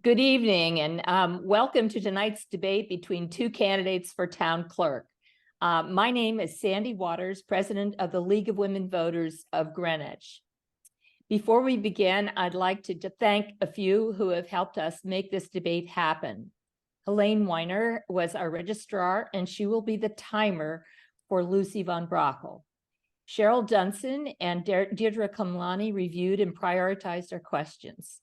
Good evening and welcome to tonight's debate between two candidates for town clerk. My name is Sandy Waters, president of the League of Women Voters of Greenwich. Before we begin, I'd like to thank a few who have helped us make this debate happen. Helene Weiner was our registrar, and she will be the timer for Lucy von Brachel. Cheryl Dunson and Deirdre Kamlani reviewed and prioritized our questions.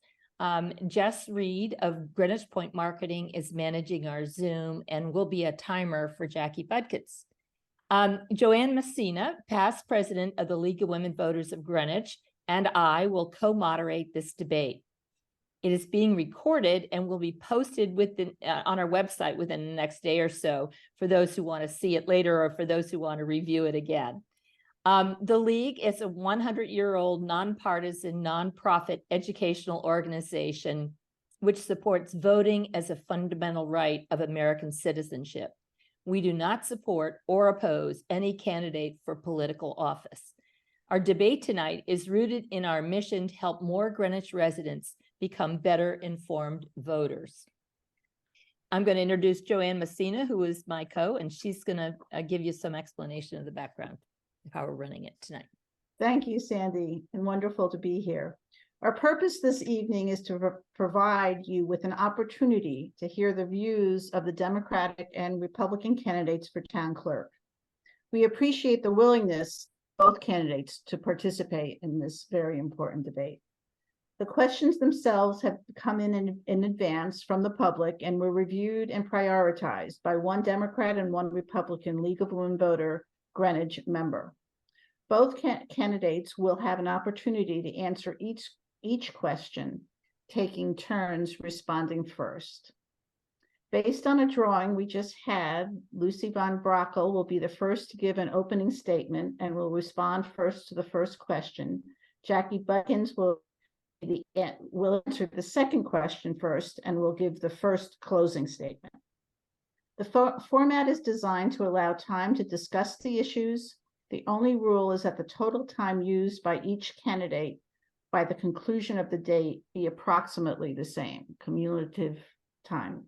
Jess Reed of Greenwich Point Marketing is managing our Zoom and will be a timer for Jackie Budkins. JoAnn Messina, past president of the League of Women Voters of Greenwich, and I will co-moderate this debate. It is being recorded and will be posted on our website within the next day or so for those who want to see it later or for those who want to review it again. The League is a 100-year-old nonpartisan, nonprofit educational organization which supports voting as a fundamental right of American citizenship. We do not support or oppose any candidate for political office. Our debate tonight is rooted in our mission to help more Greenwich residents become better informed voters. I'm going to introduce JoAnn Messina, who is my and she's going to give you some explanation of the background of how we're running it tonight. Thank you, Sandy, and wonderful to be here. Our purpose this evening is to provide you with an opportunity to hear the views of the Democratic and Republican candidates for town clerk. We appreciate the willingness of both candidates to participate in this very important debate. The questions themselves have come in advance from the public and were reviewed and prioritized by one Democrat and one Republican League of Women Voter Greenwich member. Both candidates will have an opportunity to answer each question, taking turns responding first. Based on a drawing we just had, Lucy von Brachel will be the first to give an opening statement and will respond first to the first question. Jackie Budkins will answer the second question first and will give the first closing statement. The format is designed to allow time to discuss the issues. The only rule is that the total time used by each candidate by the conclusion of the debate be approximately the same, cumulative time.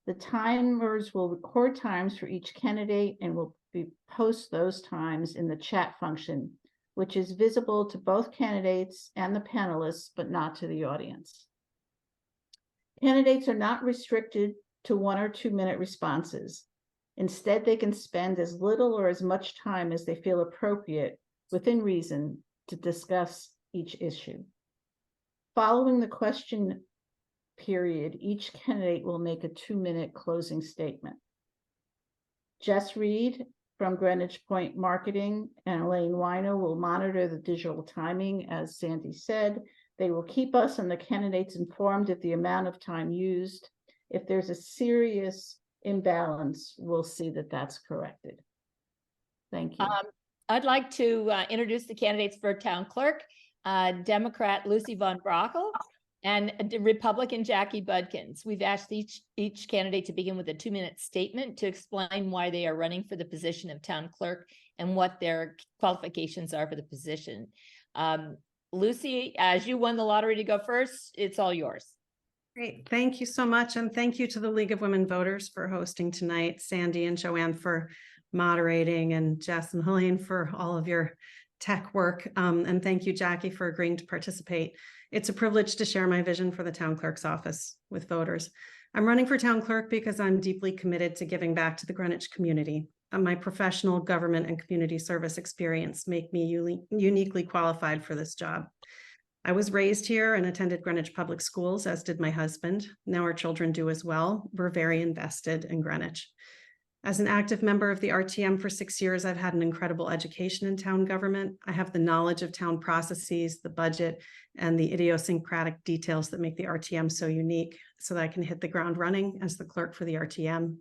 The timers will record times for each candidate and will post those times in the chat function, which is visible to both candidates and the panelists, but not to the audience. Candidates are not restricted to 1 or 2 minute responses. Instead, they can spend as little or as much time as they feel appropriate within reason to discuss each issue. Following the question period, each candidate will make a 2-minute closing statement. Jess Reed from Greenwich Point Marketing and Helene Weiner will monitor the digital timing. As Sandy said, they will keep us and the candidates informed of the amount of time used. If there's a serious imbalance, we'll see that that's corrected. Thank you. I'd like to introduce the candidates for town clerk, Democrat Lucy von Brachel and Republican Jackie Budkins. We've asked each candidate to begin with a 2-minute statement to explain why they are running for the position of town clerk and what their qualifications are for the position. Lucy, as you won the lottery to go first, it's all yours. Great. Thank you so much. And thank you to the League of Women Voters for hosting tonight, Sandy and JoAnn for moderating, and Jess and Helene for all of your tech work. And thank you, Jackie, for agreeing to participate. It's a privilege to share my vision for the town clerk's office with voters. I'm running for town clerk because I'm deeply committed to giving back to the Greenwich community. My professional government and community service experience make me uniquely qualified for this job. I was raised here and attended Greenwich Public Schools, as did my husband. Now our children do as well. We're very invested in Greenwich. As an active member of the RTM for 6 years, I've had an incredible education in town government. I have the knowledge of town processes, the budget, and the idiosyncratic details that make the RTM so unique, so that I can hit the ground running as the clerk for the RTM.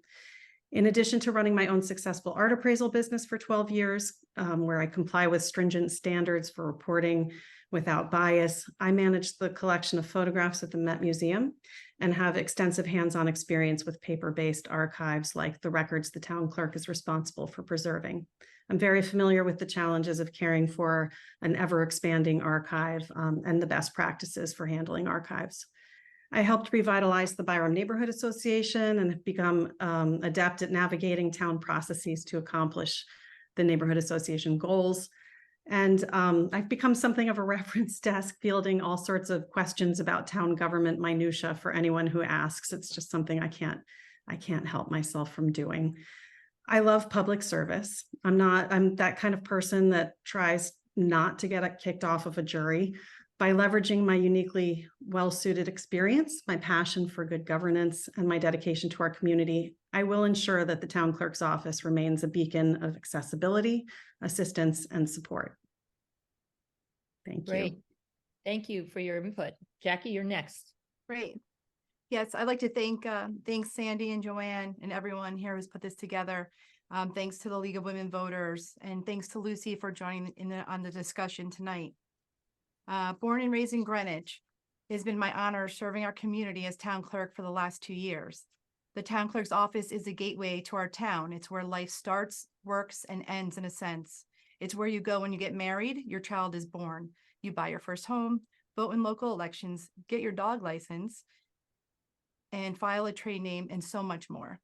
In addition to running my own successful art appraisal business for 12 years, where I comply with stringent standards for reporting without bias, I manage the collection of photographs at the Met Museum and have extensive hands-on experience with paper-based archives like the records the town clerk is responsible for preserving. I'm very familiar with the challenges of caring for an ever-expanding archive and the best practices for handling archives. I helped revitalize the Byram Neighborhood Association and have become adept at navigating town processes to accomplish the neighborhood association goals. And I've become something of a reference desk, fielding all sorts of questions about town government minutia for anyone who asks. It's just something I can't help myself from doing. I love public service. I'm that kind of person that tries not to get kicked off of a jury. By leveraging my uniquely well-suited experience, my passion for good governance, and my dedication to our community, I will ensure that the town clerk's office remains a beacon of accessibility, assistance, and support. Thank Great. you. Thank you for your input. Jackie, you're next. Great. Yes, I'd like to thank Sandy and JoAnn and everyone here who's put this together. Thanks to the League of Women Voters, and thanks to Lucy for joining on the discussion tonight. Born and raised in Greenwich, it has been my honor serving our community as town clerk for the last 2 years. The town clerk's office is a gateway to our town. It's where life starts, works, and ends in a sense. It's where you go when you get married, your child is born. You buy your first home, vote in local elections, get your dog license, and file a trade name, and so much more.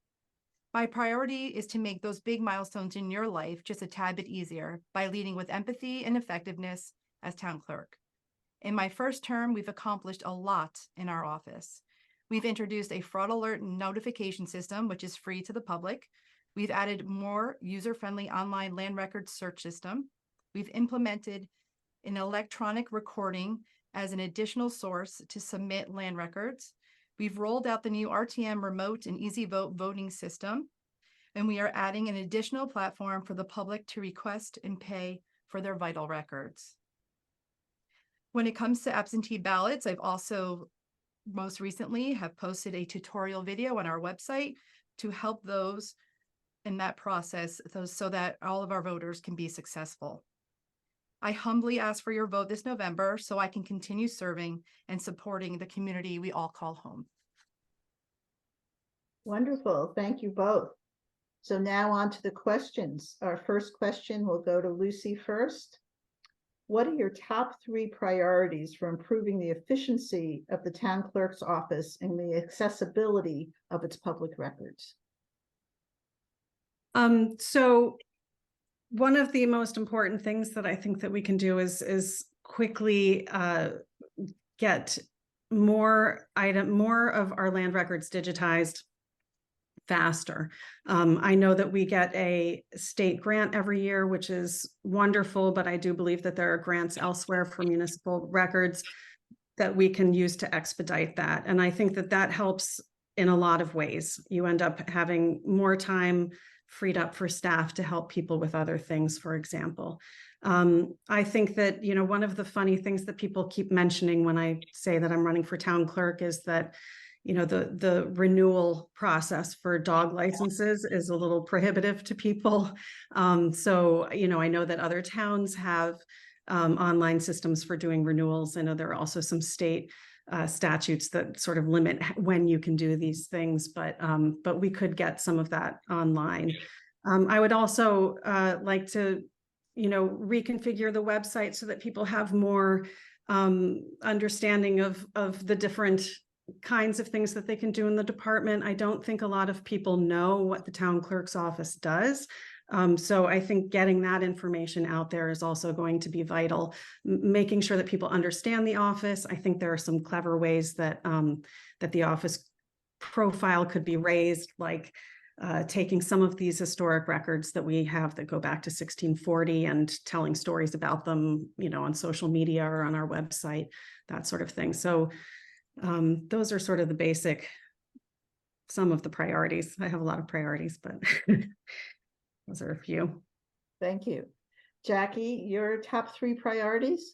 My priority is to make those big milestones in your life just a tad bit easier by leading with empathy and effectiveness as town clerk. In my first term, we've accomplished a lot in our office. We've introduced a fraud alert notification system, which is free to the public. We've added more user-friendly online land records search system. We've implemented an electronic recording as an additional source to submit land records. We've rolled out the new RTM remote and easy vote voting system, and we are adding an additional platform for the public to request and pay for their vital records. When it comes to absentee ballots, I've also most recently have posted a tutorial video on our website to help those in that process so that all of our voters can be successful. I humbly ask for your vote this November so I can continue serving and supporting the community we all call home. Wonderful. Thank you both. So now on to the questions. Our first question will go to Lucy first. What are your top 3 priorities for improving the efficiency of the town clerk's office and the accessibility of its public records? So one of the most important things that I think that we can do is quickly get more of our land records digitized faster. I know that we get a state grant every year, which is wonderful, but I do believe that there are grants elsewhere for municipal records that we can use to expedite that. And I think that that helps in a lot of ways. You end up having more time freed up for staff to help people with other things, for example. I think that, one of the funny things that people keep mentioning when I say that I'm running for town clerk is that the renewal process for dog licenses is a little prohibitive to people. So, I know that other towns have online systems for doing renewals. I know there are also some state statutes that sort of limit when you can do these things, but we could get some of that online. I would also like to, reconfigure the website so that people have more understanding of the different kinds of things that they can do in the department. I don't think a lot of people know what the town clerk's office does. So I think getting that information out there is also going to be vital. Making sure that people understand the office. I think there are some clever ways that that the office profile could be raised, like taking some of these historic records that we have that go back to 1640 and telling stories about them, on social media or on our website, that sort of thing. So those are sort of the basic, some of the priorities. I have a lot of priorities, but those are a few. Thank you. Jackie, your top 3 priorities?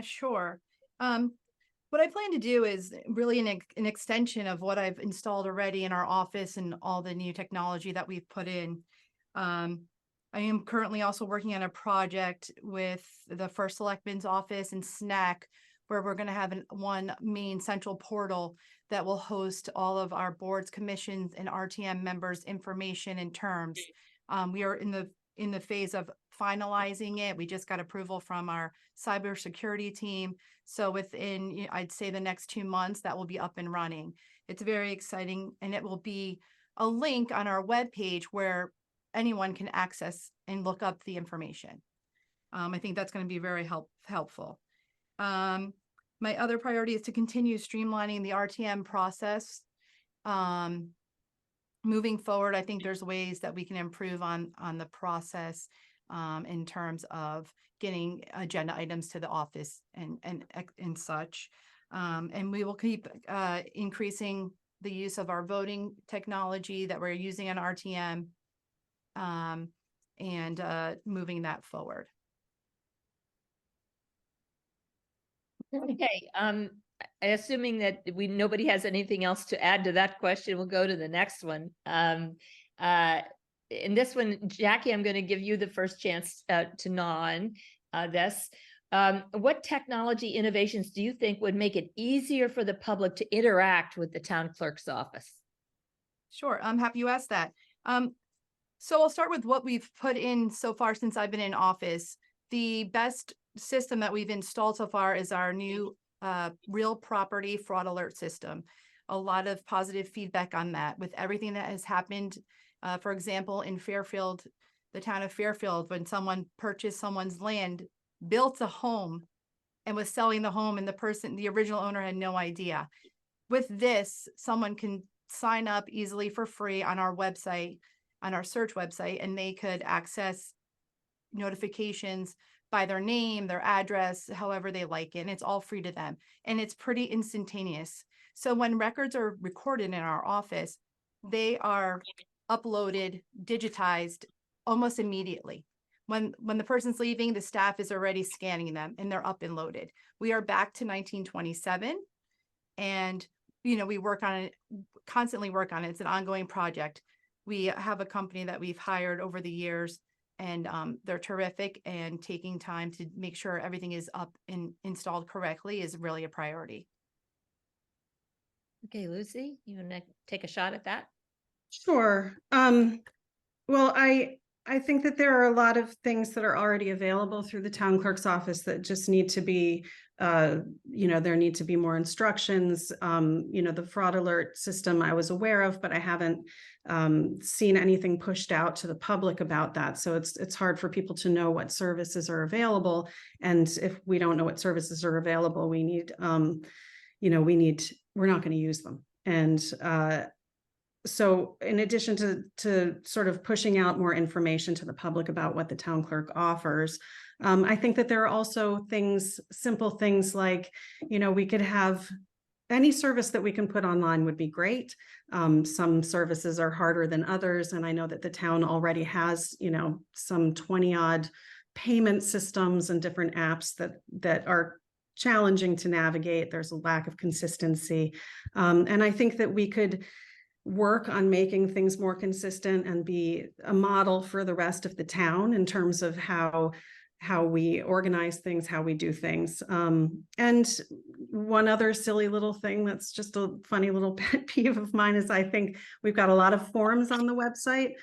Sure. What I plan to do is really an extension of what I've installed already in our office and all the new technology that we've put in. I am currently also working on a project with the First Selectman's office and SNAC, where we're going to have one main central portal that will host all of our boards, commissions, and RTM members' information and terms. We are in the in the phase of finalizing it. We just got approval from our cybersecurity team. So within, I'd say the next 2 months, that will be up and running. It's very exciting, and it will be a link on our webpage where anyone can access and look up the information. I think that's going to be very helpful. My other priority is to continue streamlining the RTM process. Moving forward, I think there's ways that we can improve on the process in terms of getting agenda items to the office and such. And we will keep increasing the use of our voting technology that we're using on RTM and moving that forward. Okay, assuming that nobody has anything else to add to that question, we'll go to the next one. In this one, Jackie, I'm going to give you the first chance to gnaw on this. What technology innovations do you think would make it easier for the public to interact with the town clerk's office? Sure, I'm happy you asked that. So I'll start with what we've put in so far since I've been in office. The best system that we've installed so far is our new real property fraud alert system. A lot of positive feedback on that with everything that has happened. For example, in Fairfield, the town of Fairfield, when someone purchased someone's land, built a home and was selling the home, and the original owner had no idea. With this, someone can sign up easily for free on our website, on our search website, and they could access notifications by their name, their address, however they like it. And it's all free to them. And it's pretty instantaneous. So when records are recorded in our office, they are uploaded, digitized almost immediately. When the person's leaving, the staff is already scanning them and they're up and loaded. We are back to 1927. And, we work on it, constantly work on it. It's an ongoing project. We have a company that we've hired over the years, and they're terrific, and taking time to make sure everything is up and installed correctly is really a priority. Okay, Lucy, you want to take a shot at that? Sure. Well, I think that there are a lot of things that are already available through the town clerk's office that just need to be, there need to be more instructions. The fraud alert system I was aware of, but I haven't seen anything pushed out to the public about that. So it's hard for people to know what services are available. And if we don't know what services are available, we need, we're not going to use them. And so in addition to sort of pushing out more information to the public about what the town clerk offers, I think that there are also simple things like, we could have any service that we can put online would be great. Some services are harder than others. And I know that the town already has, some 20-odd payment systems and different apps that are challenging to navigate. There's a lack of consistency. And I think that we could work on making things more consistent and be a model for the rest of the town in terms of how we organize things, how we do things. And one other silly little thing that's just a funny little pet peeve of mine is I think we've got a lot of forms on the website.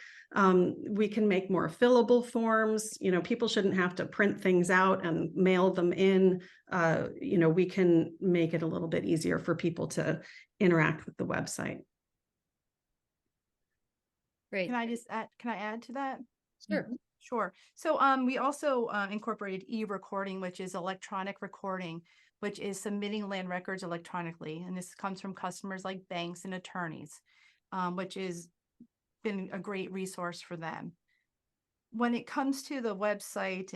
We can make more fillable forms. People shouldn't have to print things out and mail them in. We can make it a little bit easier for people to interact with the website. Great. Can I add to that? Sure. Sure. So we also incorporated e-recording, which is electronic recording, which is submitting land records electronically. And this comes from customers like banks and attorneys, which has been a great resource for them. When it comes to the website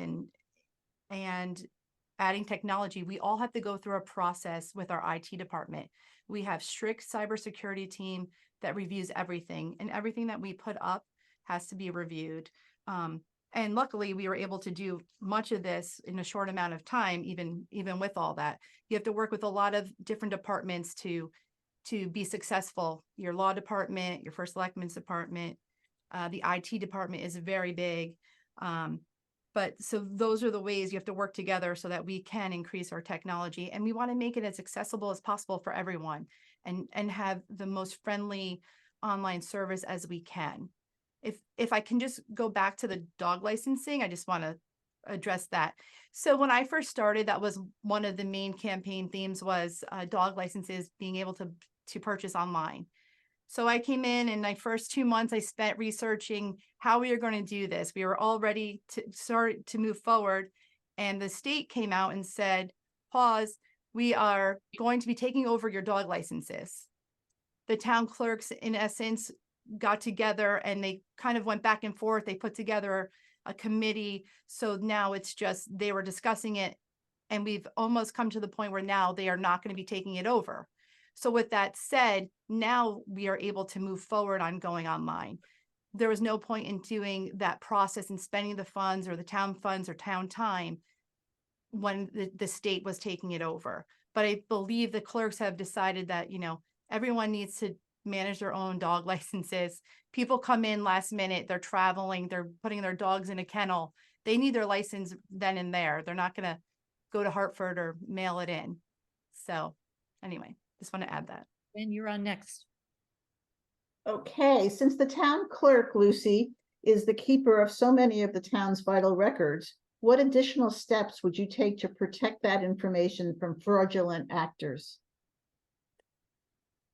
and adding technology, we all have to go through a process with our IT department. We have strict cybersecurity team that reviews everything, and everything that we put up has to be reviewed. And luckily, we were able to do much of this in a short amount of time, even with all that. You have to work with a lot of different departments to be successful. Your law department, your first selectman's department, the IT department is very big. But so those are the ways you have to work together so that we can increase our technology. And we want to make it as accessible as possible for everyone and have the most friendly online service as we can. if I can just go back to the dog licensing, I just want to address that. So when I first started, that was one of the main campaign themes was dog licenses being able to purchase online. So I came in and my first 2 months I spent researching how we are going to do this. We were all ready to start to move forward. And the state came out and said, pause, we are going to be taking over your dog licenses. The town clerks, in essence, got together and they kind of went back and forth. They put together a committee. So now it's just, they were discussing it and we've almost come to the point where now they are not going to be taking it over. So with that said, now we are able to move forward on going online. There was no point in doing that process and spending the funds or the town funds or town time when the state was taking it over. But I believe the clerks have decided that, you know, everyone needs to manage their own dog licenses. People come in last minute, they're traveling, they're putting their dogs in a kennel. They need their license then and there. They're not going to go to Hartford or mail it in. So anyway, just want to add that. And you're on next. Okay, since the town clerk, Lucy, is the keeper of so many of the town's vital records, what additional steps would you take to protect that information from fraudulent actors?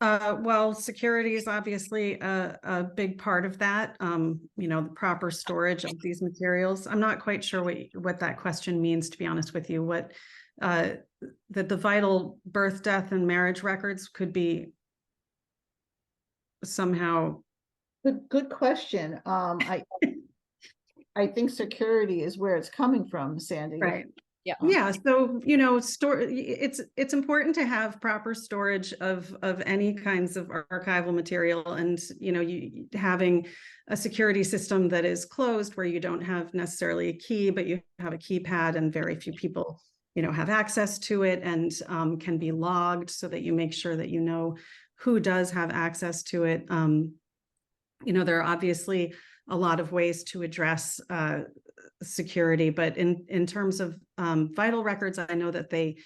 Well, security is obviously a big part of that. You know, the proper storage of these materials. I'm not quite sure what that question means, to be honest with you. What that the vital birth, death, and marriage records could be somehow. Good question. I think security is where it's coming from, Sandy. Right. Yeah. Yeah. So, you know, it's important to have proper storage of any kinds of archival material, and, you know, you having a security system that is closed where you don't have necessarily a key, but you have a keypad and very few people, you know, have access to it, and can be logged so that you make sure that you know who does have access to it. You know, there are obviously a lot of ways to address security, but in terms of vital records, I know that they,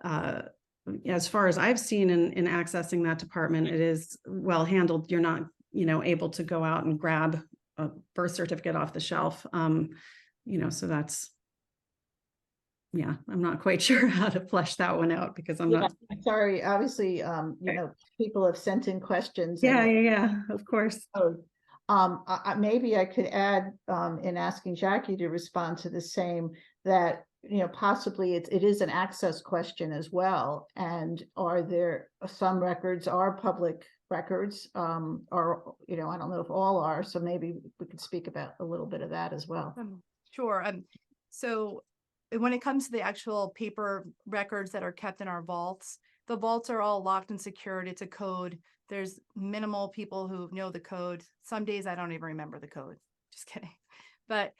as far as I've seen in accessing that department, it is well handled. You're not, you know, able to go out and grab a birth certificate off the shelf. You know, so that's, yeah, I'm not quite sure how to flesh that one out because I'm not. Sorry, obviously, you know, people have sent in questions. Yeah, of course. Maybe I could add, in asking Jackie to respond to the same, that, you know, possibly it is an access question as well. And are there some records are public records, or, you know, I don't know if all are, so maybe we could speak about a little bit of that as well. Sure. So when it comes to the actual paper records that are kept in our vaults, the vaults are all locked and secured. It's a code. There's minimal people who know the code. Some days I don't even remember the code. Just kidding. But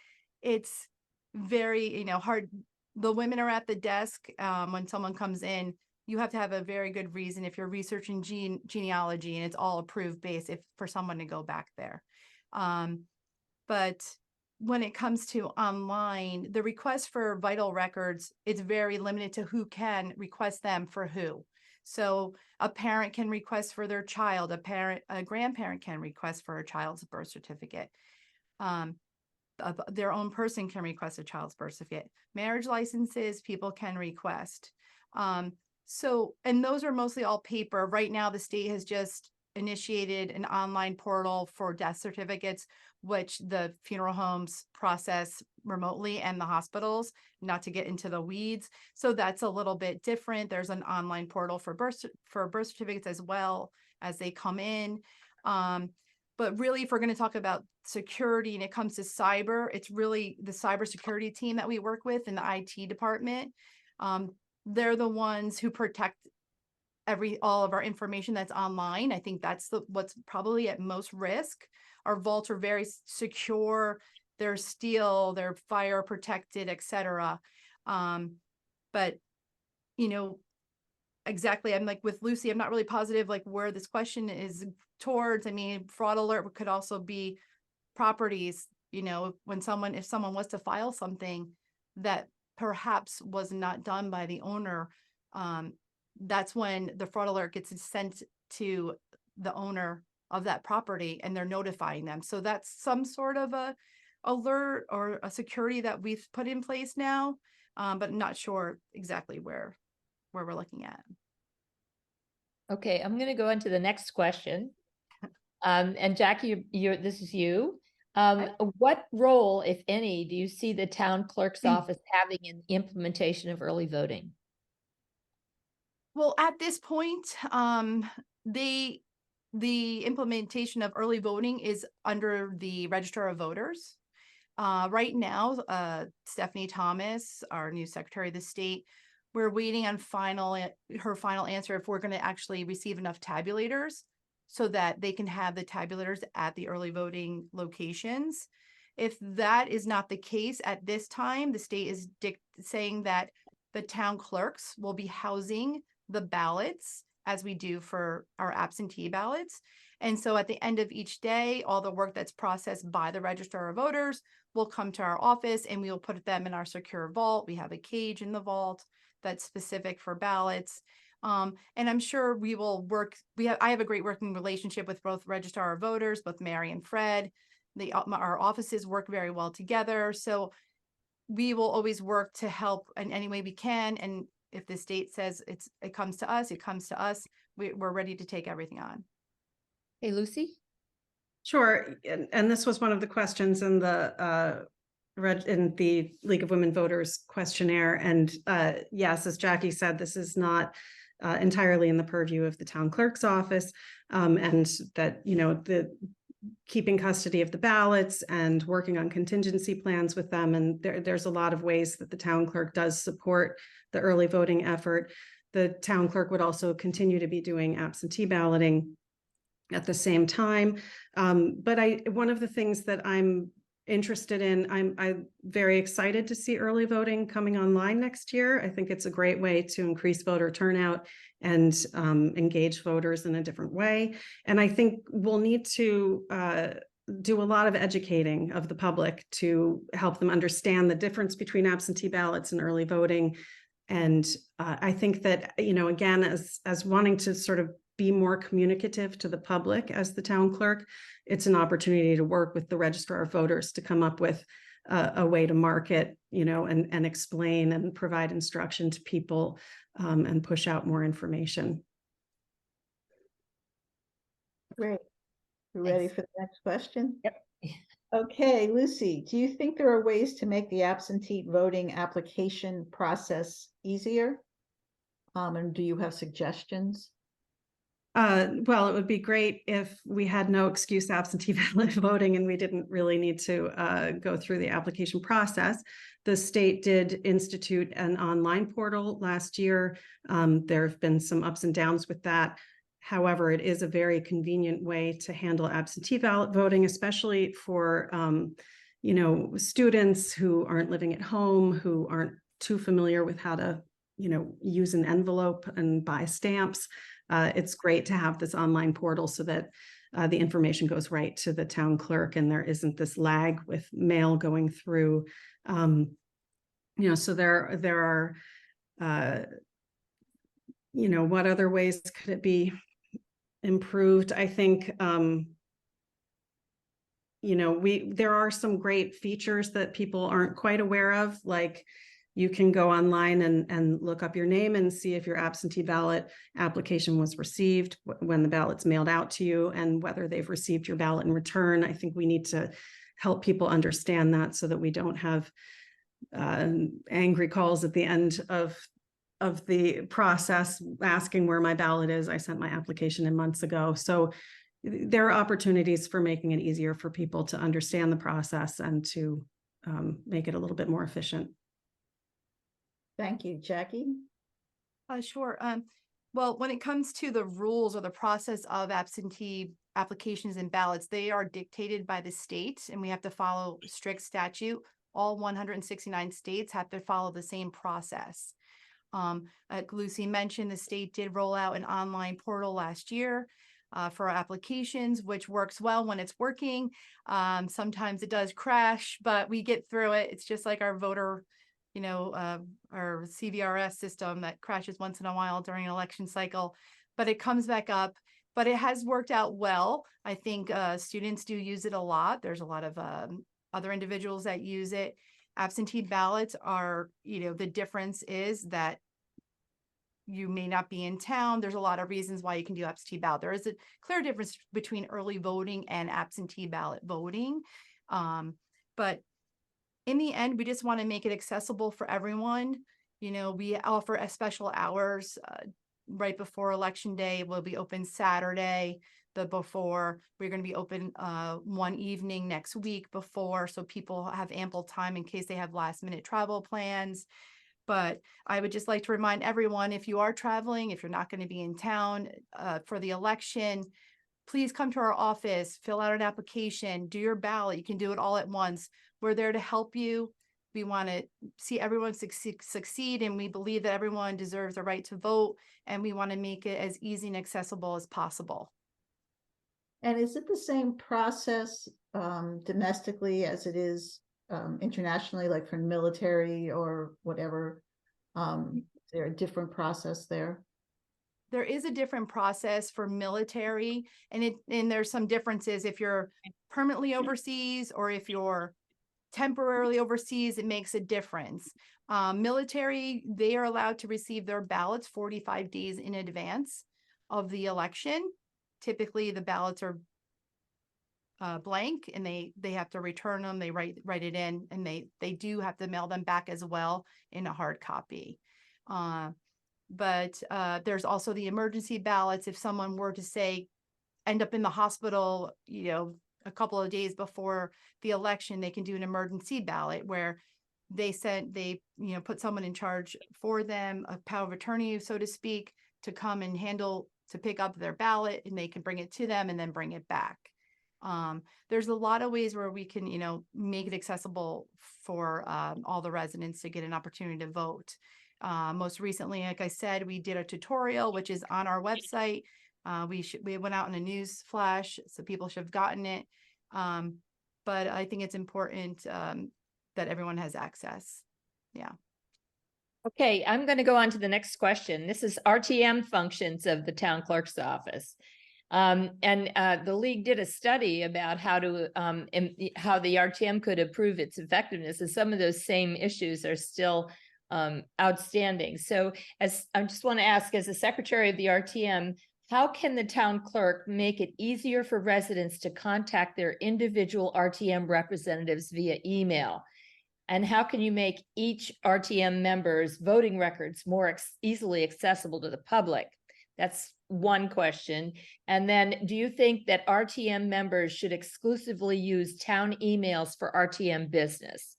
it's very, you know, hard. The women are at the desk when someone comes in. You have to have a very good reason if you're researching genealogy and it's all approved based for someone to go back there. But when it comes to online, the request for vital records, it's very limited to who can request them for who. So a parent can request for their child, a grandparent can request for a child's birth certificate. Their own person can request a child's birth certificate. Marriage licenses, people can request. So, and those are mostly all paper. Right now, the state has just initiated an online portal for death certificates, which the funeral homes process remotely and the hospitals, not to get into the weeds. So that's a little bit different. There's an online portal for birth certificates as well as they come in. But really, if we're going to talk about security and it comes to cyber, it's really the cybersecurity team that we work with in the IT department. They're the ones who protect all of our information that's online. I think that's what's probably at most risk. Our vaults are very secure. They're steel, they're fire protected, etc. But, you know, exactly, I'm like with Lucy, I'm not really positive like where this question is towards. I mean, fraud alert could also be properties, you know, if someone was to file something that perhaps was not done by the owner, that's when the fraud alert gets sent to the owner of that property and they're notifying them. So that's some sort of a alert or a security that we've put in place now, but not sure exactly where we're looking at. Okay, I'm going to go on to the next question. And Jackie, this is you. What role, if any, do you see the town clerk's office having in the implementation of early voting? Well, at this point, the implementation of early voting is under the Register of Voters. Right now, Stephanie Thomas, our new Secretary of the State, we're waiting on her final answer if we're going to actually receive enough tabulators so that they can have the tabulators at the early voting locations. If that is not the case at this time, the state is saying that the town clerks will be housing the ballots as we do for our absentee ballots. And so at the end of each day, all the work that's processed by the Register of Voters will come to our office and we will put them in our secure vault. We have a cage in the vault that's specific for ballots. And I'm sure we will work. I have a great working relationship with both Registrar of Voters, both Mary and Fred. Our offices work very well together. So we will always work to help in any way we can. And if the state says it comes to us, it comes to us. We're ready to take everything on. Hey, Lucy? Sure. And this was one of the questions in the League of Women Voters questionnaire. And yes, as Jackie said, this is not entirely in the purview of the town clerk's office, and that, the keeping custody of the ballots and working on contingency plans with them. And there's a lot of ways that the town clerk does support the early voting effort. The town clerk would also continue to be doing absentee balloting at the same time. But one of the things that I'm interested in, I'm very excited to see early voting coming online next year. I think it's a great way to increase voter turnout and engage voters in a different way. And I think we'll need to do a lot of educating of the public to help them understand the difference between absentee ballots and early voting. And I think that, again, as wanting to sort of be more communicative to the public as the town clerk, it's an opportunity to work with the Registrar of Voters to come up with a way to market, and explain and provide instruction to people, and push out more information. Great. You ready Thanks. for the next question? Yep. Okay, Lucy, do you think there are ways to make the absentee voting application process easier? And do you have suggestions? Well, it would be great if we had no excuse absentee ballot voting and we didn't really need to go through the application process. The state did institute an online portal last year. There have been some ups and downs with that. However, it is a very convenient way to handle absentee ballot voting, especially for students who aren't living at home, who aren't too familiar with how to use an envelope and buy stamps. It's great to have this online portal so that the information goes right to the town clerk and there isn't this lag with mail going through. So there are, what other ways could it be improved? I think, there are some great features that people aren't quite aware of, like you can go online and look up your name and see if your absentee ballot application was received, when the ballot's mailed out to you, and whether they've received your ballot in return. I think we need to help people understand that so that we don't have angry calls at the end of the process asking where my ballot is. I sent my application in months ago. So there are opportunities for making it easier for people to understand the process and to make it a little bit more efficient. Thank you, Jackie. Sure. Well, when it comes to the rules or the process of absentee applications and ballots, they are dictated by the state and we have to follow strict statute. All 169 states have to follow the same process. Like Lucy mentioned, the state did roll out an online portal last year for our applications, which works well when it's working. Sometimes it does crash, but we get through it. It's just like our voter, our CVRS system that crashes once in a while during an election cycle, but it comes back up. but it has worked out well. I think students do use it a lot. There's a lot of other individuals that use it. Absentee ballots are, the difference is that you may not be in town. There's a lot of reasons why you can do absentee ballot. There is a clear difference between early voting and absentee ballot voting. But in the end, we just want to make it accessible for everyone. We offer a special hours right before Election Day. We'll be open Saturday before. We're going to be open one evening next week before, so people have ample time in case they have last minute travel plans. But I would just like to remind everyone, if you are traveling, if you're not going to be in town for the election, please come to our office, fill out an application, do your ballot. You can do it all at once. We're there to help you. We want to see everyone succeed, and we believe that everyone deserves the right to vote, and we want to make it as easy and accessible as possible. And is it the same process domestically as it is internationally, like for military or whatever? Is there a different process there? There is a different process for military, and there's some differences if you're permanently overseas or if you're temporarily overseas. It makes a difference. Military, they are allowed to receive their ballots 45 days in advance of the election. Typically, the ballots are blank, and they have to return them. They write it in, and they do have to mail them back as well in a hard copy. But there's also the emergency ballots. If someone were to say end up in the hospital, a couple of days before the election, they can do an emergency ballot where they put someone in charge for them, a power of attorney, so to speak, to come and to pick up their ballot, and they can bring it to them and then bring it back. There's a lot of ways where we can, make it accessible for all the residents to get an opportunity to vote. Most recently, like I said, we did a tutorial, which is on our website. We went out in a news flash, so people should have gotten it. But I think it's important that everyone has access. Yeah. Okay, I'm going to go on to the next question. This is RTM functions of the town clerk's office. And the league did a study about how the RTM could improve its effectiveness, and some of those same issues are still outstanding. So I just want to ask, as the secretary of the RTM, how can the town clerk make it easier for residents to contact their individual RTM representatives via email? And how can you make each RTM member's voting records more easily accessible to the public? That's one question. And then, do you think that RTM members should exclusively use town emails for RTM business?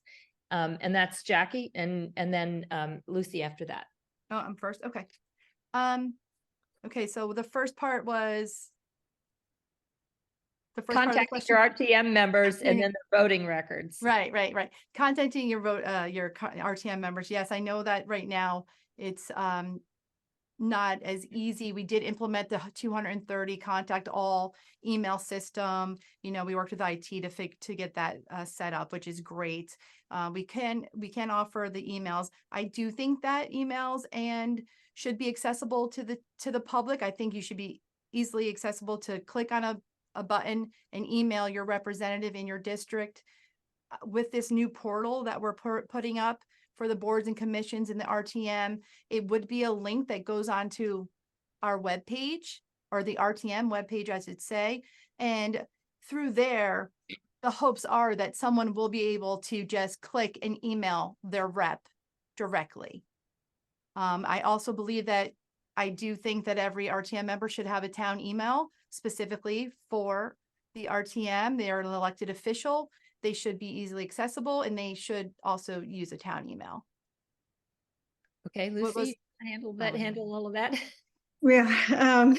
And that's Jackie, and then Lucy after that. Oh, I'm first. Okay. Okay. So the first part was the first part of the Contacting question. your RTM members and then their voting records. Right. Contacting your RTM members. Yes, I know that right now it's not as easy. We did implement the 230 contact all email system. We worked with IT to get that set up, which is great. We can offer the emails. I do think that emails should be accessible to the public. I think you should be easily accessible to click on a button and email your representative in your district. With this new portal that we're putting up for the boards and commissions in the RTM, it would be a link that goes onto our webpage, or the RTM webpage, I should say. And through there, the hopes are that someone will be able to just click and email their rep directly. I also believe that I do think that every RTM member should have a town email specifically for the RTM. They are an elected official. They should be easily accessible, and they should also use a town email. Okay, Lucy, handle all of that. Yeah.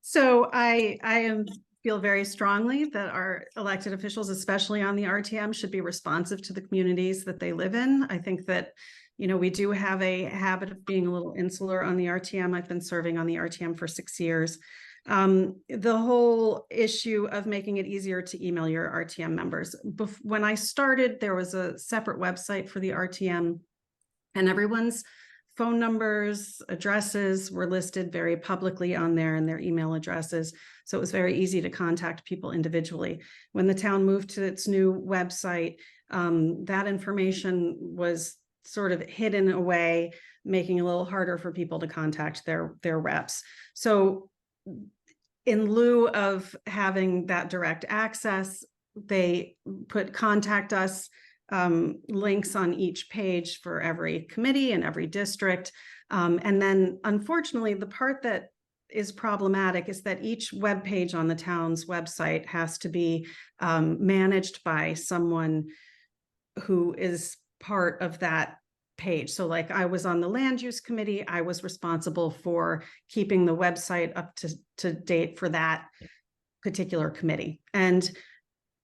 So I feel very strongly that our elected officials, especially on the RTM, should be responsive to the communities that they live in. I think that, we do have a habit of being a little insular on the RTM. I've been serving on the RTM for 6 years. The whole issue of making it easier to email your RTM members. When I started, there was a separate website for the RTM, and everyone's phone numbers, addresses were listed very publicly on there, and their email addresses. So it was very easy to contact people individually. When the town moved to its new website, that information was sort of hidden away, making it a little harder for people to contact their reps. So in lieu of having that direct access, they put contact us links on each page for every committee and every district. And then unfortunately, the part that is problematic is that each web page on the town's website has to be managed by someone who is part of that page. So like I was on the land use committee, I was responsible for keeping the website up to date for that particular committee. And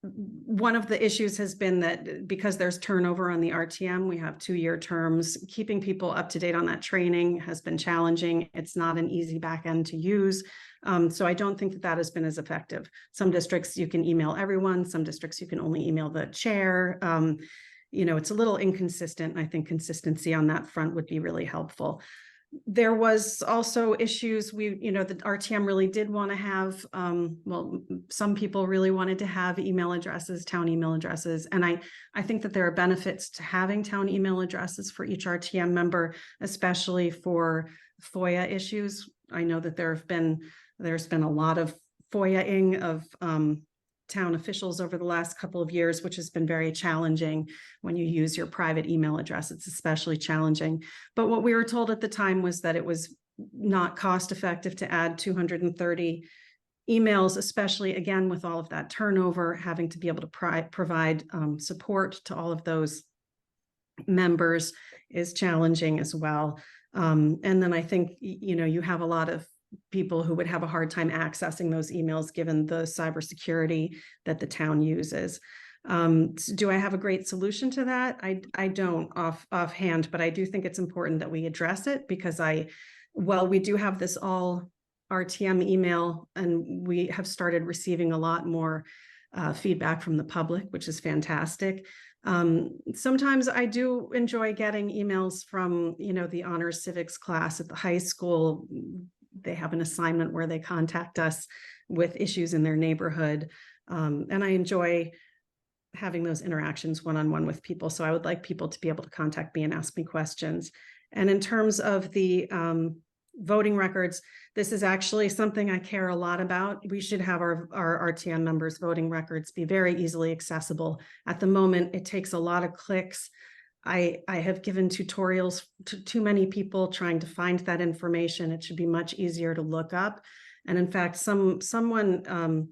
one of the issues has been that because there's turnover on the RTM, we have 2-year terms, keeping people up to date on that training has been challenging. It's not an easy back end to use. So I don't think that has been as effective. Some districts you can email everyone, some districts you can only email the chair. It's a little inconsistent. I think consistency on that front would be really helpful. There was also issues. The RTM really did want to have, some people really wanted to have email addresses, town email addresses. And I think that there are benefits to having town email addresses for each RTM member, especially for FOIA issues. I know that there's been a lot of FOIA-ing of town officials over the last couple of years, which has been very challenging. When you use your private email address, it's especially challenging. But what we were told at the time was that it was not cost effective to add 230 emails, especially again, with all of that turnover, having to be able to provide support to all of those members is challenging as well. And then I think, you have a lot of people who would have a hard time accessing those emails given the cybersecurity that the town uses. Do I have a great solution to that? I don't offhand, but I do think it's important that we address it because we do have this all RTM email and we have started receiving a lot more feedback from the public, which is fantastic. Sometimes I do enjoy getting emails from, the honors civics class at the high school. They have an assignment where they contact us with issues in their neighborhood. And I enjoy having those interactions one-on-one with people. So I would like people to be able to contact me and ask me questions. And in terms of the voting records, this is actually something I care a lot about. We should have our RTM members' voting records be very easily accessible. At the moment, it takes a lot of clicks. I have given tutorials to too many people trying to find that information. It should be much easier to look up. And in fact, someone,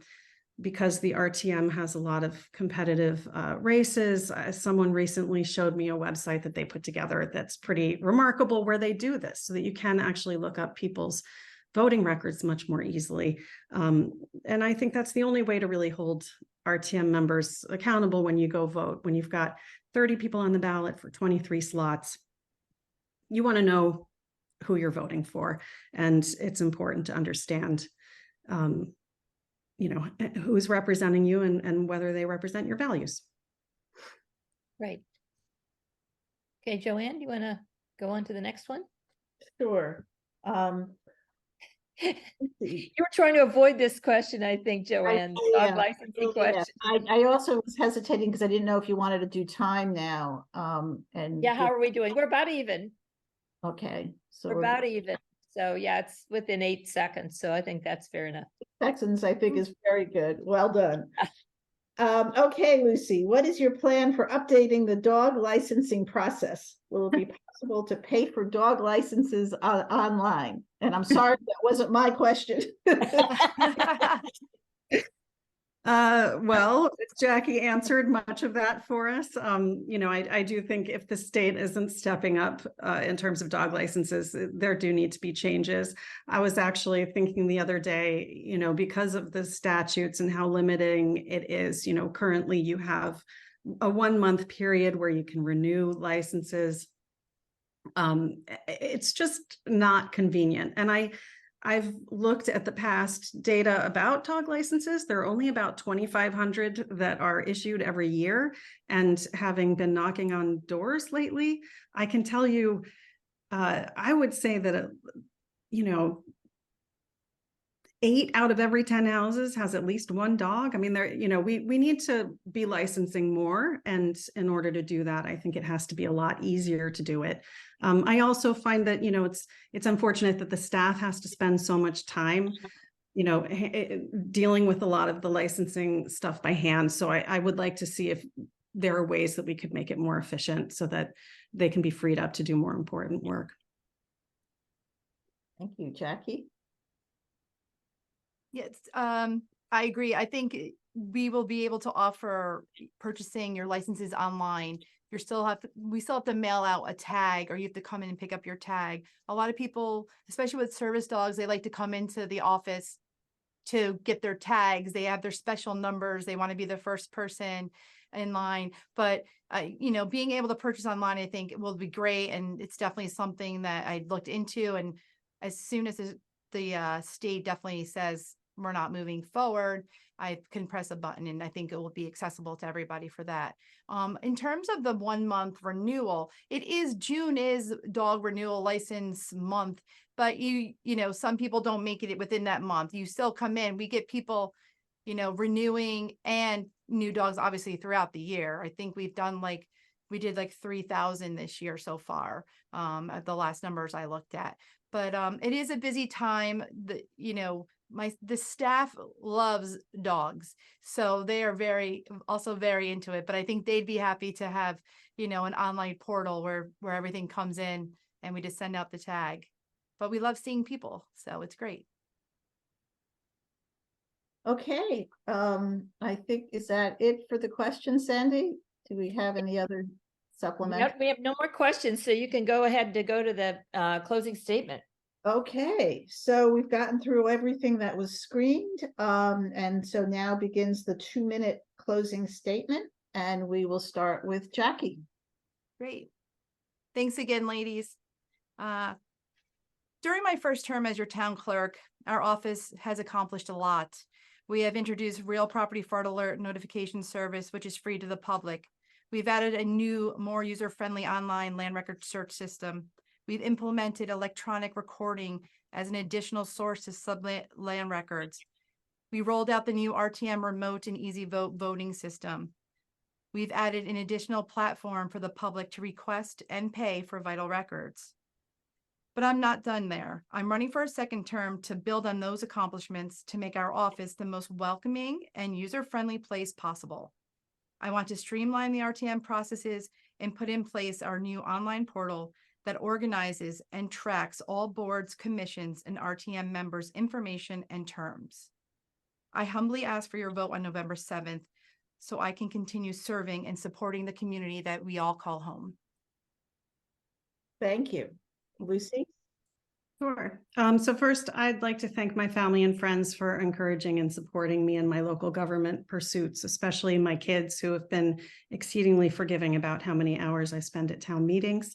because the RTM has a lot of competitive races, someone recently showed me a website that they put together that's pretty remarkable where they do this so that you can actually look up people's voting records much more easily. And I think that's the only way to really hold RTM members accountable when you go vote. When you've got 30 people on the ballot for 23 slots, you want to know who you're voting for. And it's important to understand, who's representing you and whether they represent your values. Right. Okay, JoAnn, you want to go on to the next one? Sure. You were trying to avoid this question, I think, JoAnn, dog licensing question. I also was hesitating because I didn't know if you wanted to do time now. And yeah, how are we doing? We're about even. Okay, so we're about even. So yeah, it's within 8 seconds. So I think that's fair enough. Seconds, I think, is very good. Well done. Okay, Lucy, what is your plan for updating the dog licensing process? Will it be possible to pay for dog licenses online? And I'm sorry, that wasn't my question. Well, Jackie answered much of that for us. I do think if the state isn't stepping up in terms of dog licenses, there do need to be changes. I was actually thinking the other day, because of the statutes and how limiting it is, currently you have a 1-month period where you can renew licenses. It's just not convenient. And I've looked at the past data about dog licenses. There are only about 2,500 that are issued every year. And having been knocking on doors lately, I can tell you I would say that, 8 out of every 10 houses has at least one dog. I mean, we need to be licensing more. And in order to do that, I think it has to be a lot easier to do it. I also find that, it's unfortunate that the staff has to spend so much time, dealing with a lot of the licensing stuff by hand. So I would like to see if there are ways that we could make it more efficient so that they can be freed up to do more important work. Thank you, Jackie. Yes, I agree. I think we will be able to offer purchasing your licenses online. We still have to mail out a tag, or you have to come in and pick up your tag. A lot of people, especially with service dogs, they like to come into the office to get their tags. They have their special numbers. They want to be the first person in line. But being able to purchase online, I think will be great, and it's definitely something that I looked into. And as soon as the state definitely says we're not moving forward, I can press a button, and I think it will be accessible to everybody for that. In terms of the 1 month renewal, June is dog renewal license month, but some people don't make it within that month. You still come in. We get people, renewing and new dogs obviously throughout the year. I think we did like 3,000 this year so far, at the last numbers I looked at. But it is a busy time. The staff loves dogs, so they are very into it. But I think they'd be happy to have, an online portal where everything comes in and we just send out the tag. But we love seeing people, so it's great. Okay, I think, is that it for the question, Sandy? Do we have any other supplement? Nope, we have no more questions, so you can go ahead to go to the closing statement. Okay, so we've gotten through everything that was screened, and so now begins the 2-minute closing statement, and we will start with Jackie. Great. Thanks again, ladies. During my first term as your town clerk, our office has accomplished a lot. We have introduced real property fraud alert notification service, which is free to the public. We've added a new, more user-friendly online land record search system. We've implemented electronic recording as an additional source to submit land records. We rolled out the new RTM remote and easy vote voting system. We've added an additional platform for the public to request and pay for vital records. But I'm not done there. I'm running for a second term to build on those accomplishments to make our office the most welcoming and user-friendly place possible. I want to streamline the RTM processes and put in place our new online portal that organizes and tracks all boards, commissions, and RTM members' information and terms. I humbly ask for your vote on November 7th so I can continue serving and supporting the community that we all call home. Thank you. Lucy? Sure. So first, I'd like to thank my family and friends for encouraging and supporting me in my local government pursuits, especially my kids who have been exceedingly forgiving about how many hours I spend at town meetings.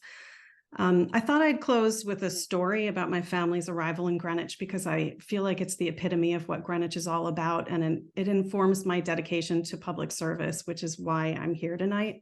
I thought I'd close with a story about my family's arrival in Greenwich because I feel like it's the epitome of what Greenwich is all about, and it informs my dedication to public service, which is why I'm here tonight.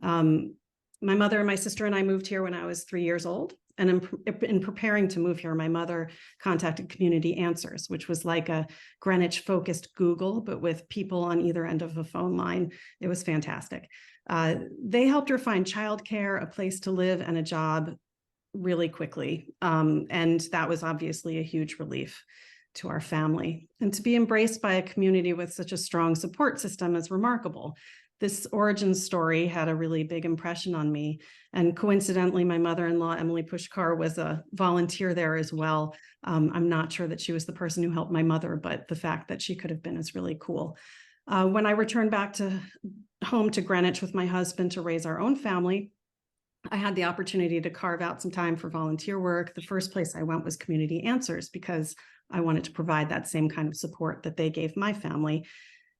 My mother and my sister and I moved here when I was 3 years old. And in preparing to move here, my mother contacted Community Answers, which was like a Greenwich-focused Google, but with people on either end of a phone line. It was fantastic. They helped her find childcare, a place to live, and a job really quickly. And that was obviously a huge relief to our family. And to be embraced by a community with such a strong support system is remarkable. This origin story had a really big impression on me. And coincidentally, my mother-in-law, Emily Pushkar, was a volunteer there as well. I'm not sure that she was the person who helped my mother, but the fact that she could have been is really cool. When I returned back home to Greenwich with my husband to raise our own family, I had the opportunity to carve out some time for volunteer work. The first place I went was Community Answers because I wanted to provide that same kind of support that they gave my family.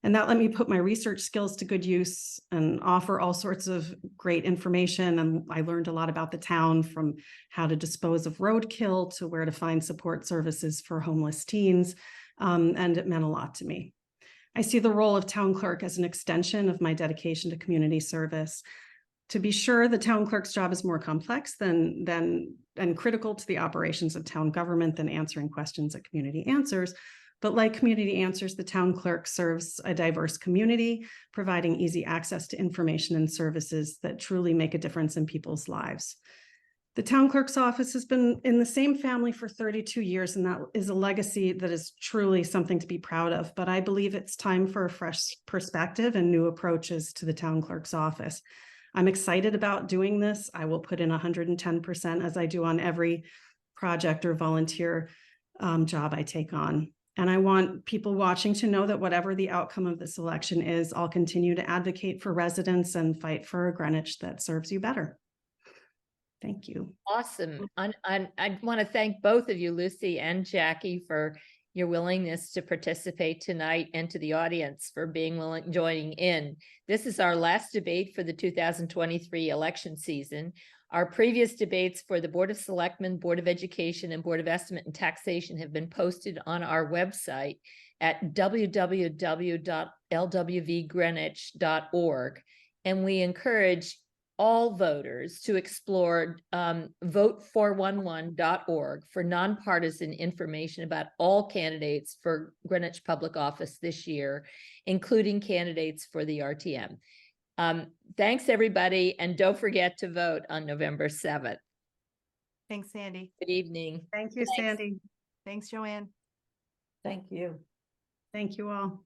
And that let me put my research skills to good use and offer all sorts of great information. And I learned a lot about the town, from how to dispose of roadkill to where to find support services for homeless teens. And it meant a lot to me. I see the role of town clerk as an extension of my dedication to community service. To be sure, the town clerk's job is more complex and critical to the operations of town government than answering questions at Community Answers. But like Community Answers, the town clerk serves a diverse community, providing easy access to information and services that truly make a difference in people's lives. The town clerk's office has been in the same family for 32 years, and that is a legacy that is truly something to be proud of. But I believe it's time for a fresh perspective and new approaches to the town clerk's office. I'm excited about doing this. I will put in 110% as I do on every project or volunteer job I take on. And I want people watching to know that whatever the outcome of this election is, I'll continue to advocate for residents and fight for a Greenwich that serves you better. Thank you. Awesome. I want to thank both of you, Lucy and Jackie, for your willingness to participate tonight, and to the audience for being willing, joining in. This is our last debate for the 2023 election season. Our previous debates for the Board of Selectmen, Board of Education, and Board of Estimate and Taxation have been posted on our website at www.lwvgreenwich.org. And we encourage all voters to explore vote411.org for nonpartisan information about all candidates for Greenwich Public Office this year, including candidates for the RTM. Thanks, everybody, and don't forget to vote on November 7th. Thanks, Sandy. Good evening. Thank you, Thanks. Sandy. Thanks, JoAnn. Thank you. Thank you all.